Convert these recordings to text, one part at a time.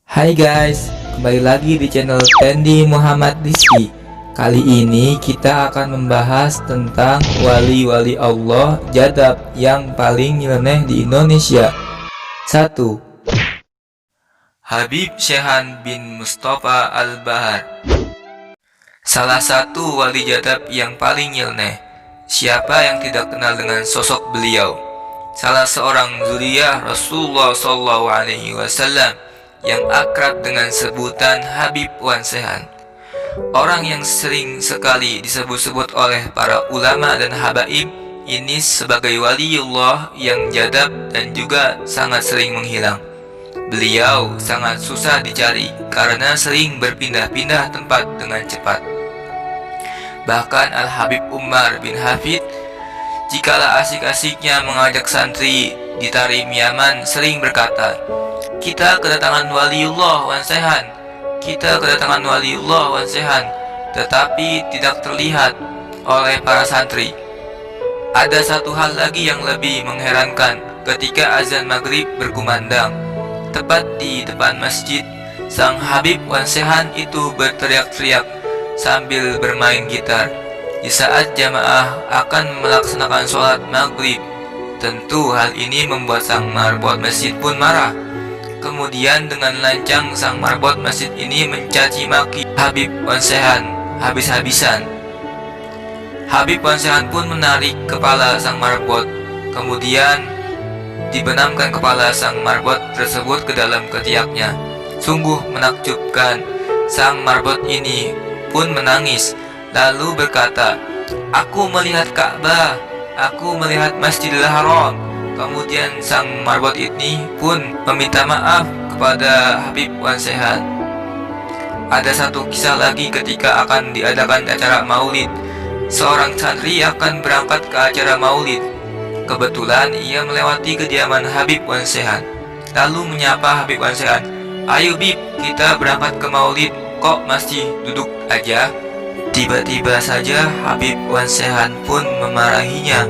Hai guys, kembali lagi di channel Tendi Muhammad Rizky. Kali ini kita akan membahas tentang wali-wali Allah jadab yang paling nyeleneh di Indonesia. 1. Habib Syehan bin Mustafa Al-Bahar. Salah satu wali jadab yang paling nyeleneh. Siapa yang tidak kenal dengan sosok beliau? Salah seorang zuriyah Rasulullah SAW yang akrab dengan sebutan Habib Wan Syehan. Orang yang sering sekali disebut-sebut oleh para ulama dan habaib ini sebagai waliullah yang jadab dan juga sangat sering menghilang. Beliau sangat susah dicari karena sering berpindah-pindah tempat dengan cepat. Bahkan Al-Habib Umar bin Hafid jikalau asik-asiknya mengajak santri di Tarim Yaman sering berkata, "Kita kedatangan waliullah Wan Syehan, kita kedatangan waliullah Wan Syehan," tetapi tidak terlihat oleh para santri. Ada satu hal lagi yang lebih mengherankan. Ketika azan maghrib berkumandang, tepat di depan masjid, sang Habib Wan Syehan itu berteriak-teriak sambil bermain gitar. Di saat jamaah akan melaksanakan sholat maghrib, tentu hal ini membuat sang marbot masjid pun marah. Kemudian dengan lancang sang marbot masjid ini mencaci maki Habib Wan Syehan habis-habisan. Habib Wan Syehan pun menarik kepala sang marbot, kemudian dibenamkan kepala sang marbot tersebut ke dalam ketiaknya. Sungguh menakjubkan. Sang marbot ini pun menangis lalu berkata, "Aku melihat Ka'bah, aku melihat Masjidil Haram." Kemudian sang marbot ini pun meminta maaf kepada Habib Wan Syehan. Ada satu kisah lagi ketika akan diadakan acara maulid. Seorang santri akan berangkat ke acara maulid. Kebetulan ia melewati kediaman Habib Wan Syehan, lalu menyapa Habib Wan Syehan, "Ayo Bib, kita berangkat ke maulid, kok masih duduk aja?" Tiba-tiba saja Habib Wan Syehan pun memarahinya,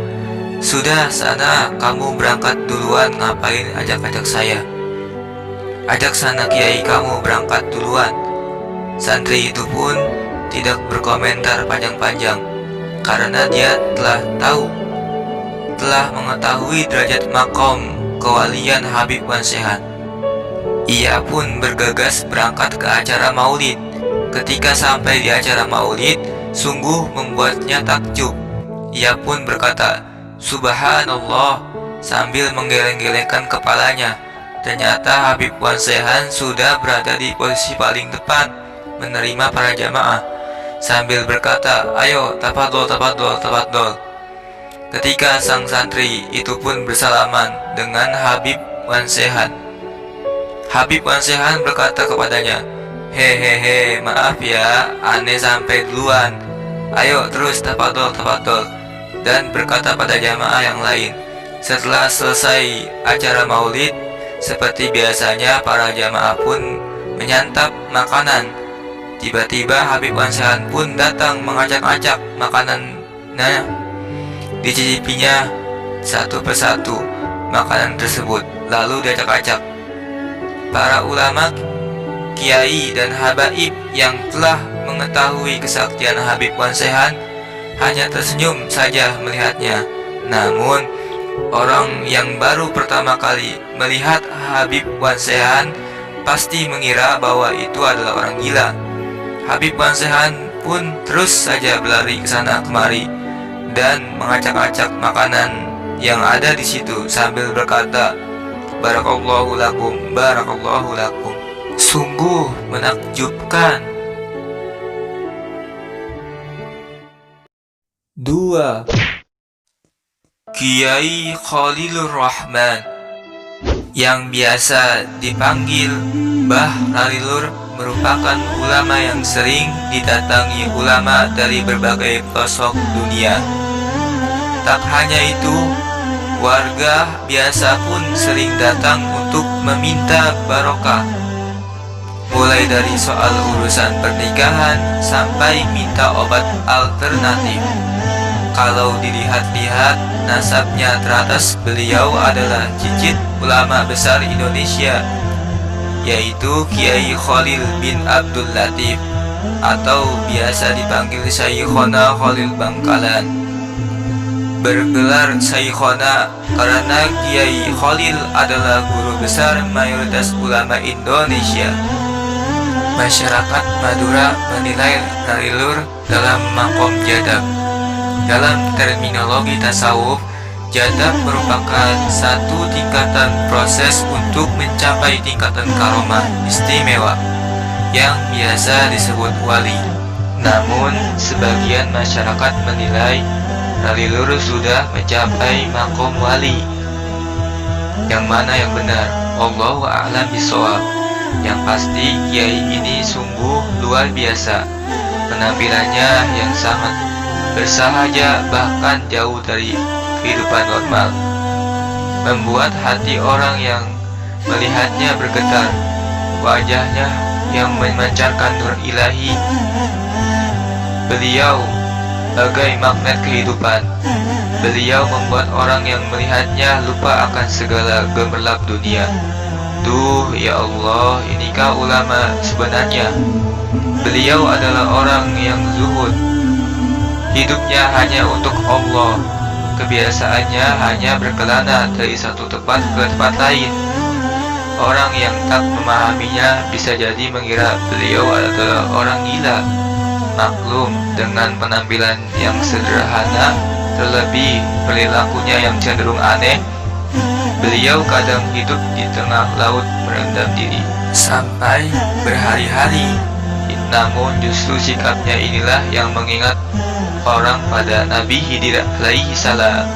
"Sudah sana, kamu berangkat duluan, ngapain ajak-ajak saya? Ajak sana kiai kamu berangkat duluan." Santri itu pun tidak berkomentar panjang-panjang karena dia telah mengetahui derajat makom kewalian Habib Wan Syehan. Ia pun bergegas berangkat ke acara maulid. Ketika sampai di acara maulid, sungguh membuatnya takjub. Ia pun berkata, "Subhanallah," sambil menggeleng-gelengkan kepalanya. Ternyata Habib Wan Syehan sudah berada di posisi paling depan menerima para jamaah, sambil berkata, "Ayo, tafadhol, tafadhol, tafadhol." Ketika sang santri itu pun bersalaman dengan Habib Wan Syehan, Habib Wan Syehan berkata kepadanya, "Hehehe, maaf ya, aneh sampai duluan. Ayo terus, tafadhol, tafadhol." Dan berkata pada jamaah yang lain. Setelah selesai acara maulid, seperti biasanya para jamaah pun menyantap makanan. Tiba-tiba Habib Wan Syehan pun datang mengacak-acak makanannya. Dicicipinya satu persatu makanan tersebut, lalu diacak-acak. Para ulama, kiai dan habaib yang telah mengetahui kesaktian Habib Wan Syehan hanya tersenyum saja melihatnya. Namun orang yang baru pertama kali melihat Habib Wan Syehan pasti mengira bahwa itu adalah orang gila. Habib Wan Syehan pun terus saja berlari ke sana kemari dan mengacak-acak makanan yang ada di situ sambil berkata, "Barakallahu lakum, barakallahu lakum." Sungguh menakjubkan. 2. Kiai Khalilur Rahman, yang biasa dipanggil Mbah Khalilur, merupakan ulama yang sering didatangi ulama dari berbagai pelosok dunia. Tak hanya itu, warga biasa pun sering datang untuk meminta barokah, mulai dari soal urusan pernikahan sampai minta obat alternatif. Kalau dilihat-lihat nasabnya teratas, beliau adalah cicit ulama besar Indonesia yaitu Kiai Khalil bin Abdul Latif atau biasa dipanggil Syekhona Khalil Bangkalan. Bergelar Syekhona karena Kiai Khalil adalah guru besar mayoritas ulama Indonesia. Masyarakat Madura menilai Ralilur dalam makom jadab. Dalam terminologi tasawuf, jadab merupakan satu tingkatan proses untuk mencapai tingkatan karomah istimewa yang biasa disebut wali. Namun, sebagian masyarakat menilai Ralilur sudah mencapai makom wali. Yang mana yang benar? Allahu a'lam bishawab. Yang pasti kiai ini sungguh luar biasa. Penampilannya yang sangat bersahaja, bahkan jauh dari kehidupan normal, membuat hati orang yang melihatnya bergetar. Wajahnya yang memancarkan nur ilahi. Beliau bagai magnet kehidupan. Beliau membuat orang yang melihatnya lupa akan segala gemerlap dunia. Duh, ya Allah, inikah ulama sebenarnya? Beliau adalah orang yang zuhud. Hidupnya hanya untuk Allah. Kebiasaannya hanya berkelana dari satu tempat ke tempat lain. Orang yang tak memahaminya bisa jadi mengira beliau adalah orang gila. Maklum, dengan penampilan yang sederhana, terlebih perilakunya yang cenderung aneh, beliau kadang hidup di tengah laut merendam diri sampai berhari-hari. Namun justru sikapnya inilah yang mengingat orang pada Nabi Khidir alaihi salam.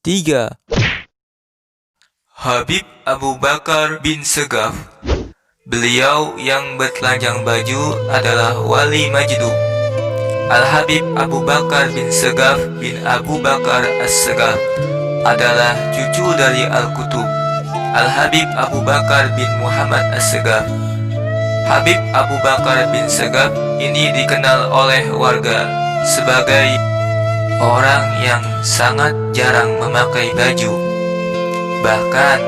Tiga. Habib Abu Bakar bin Segaf. Beliau yang bertelanjang baju adalah wali Majdub. Al-Habib Abu Bakar bin Segaf bin Abu Bakar As-Segaf adalah cucu dari Al-Kutub Al-Habib Abu Bakar bin Muhammad As-Segaf. Habib Abu Bakar bin Segaf ini dikenal oleh warga sebagai orang yang sangat jarang memakai baju. Bahkan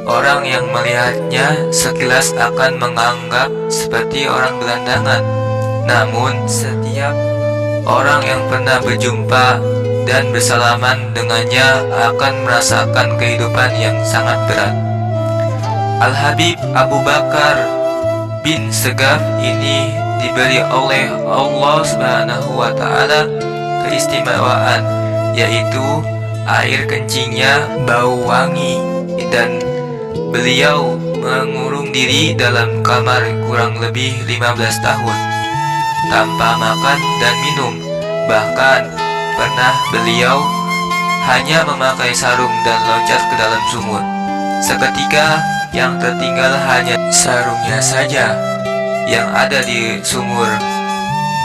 orang yang melihatnya sekilas akan menganggap seperti orang gelandangan. Namun setiap orang yang pernah berjumpa dan bersalaman dengannya akan merasakan kehidupan yang sangat berat. Al-Habib Abu Bakar bin Segaf ini diberi oleh Allah Subhanahu wa Ta'ala keistimewaan, yaitu air kencingnya bau wangi, dan beliau mengurung diri dalam kamar kurang lebih 15 tahun tanpa makan dan minum. Bahkan pernah beliau hanya memakai sarung dan loncat ke dalam sumur. Seketika yang tertinggal hanya sarungnya saja yang ada di sumur.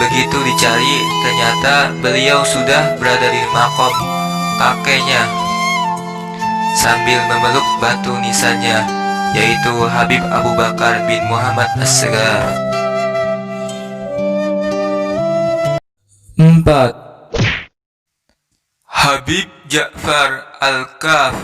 Begitu dicari, ternyata beliau sudah berada di makom kakeknya sambil memeluk batu nisannya, yaitu Habib Abu Bakar bin Muhammad As-Segaf. 4. Habib Ja'far Al-Kaf.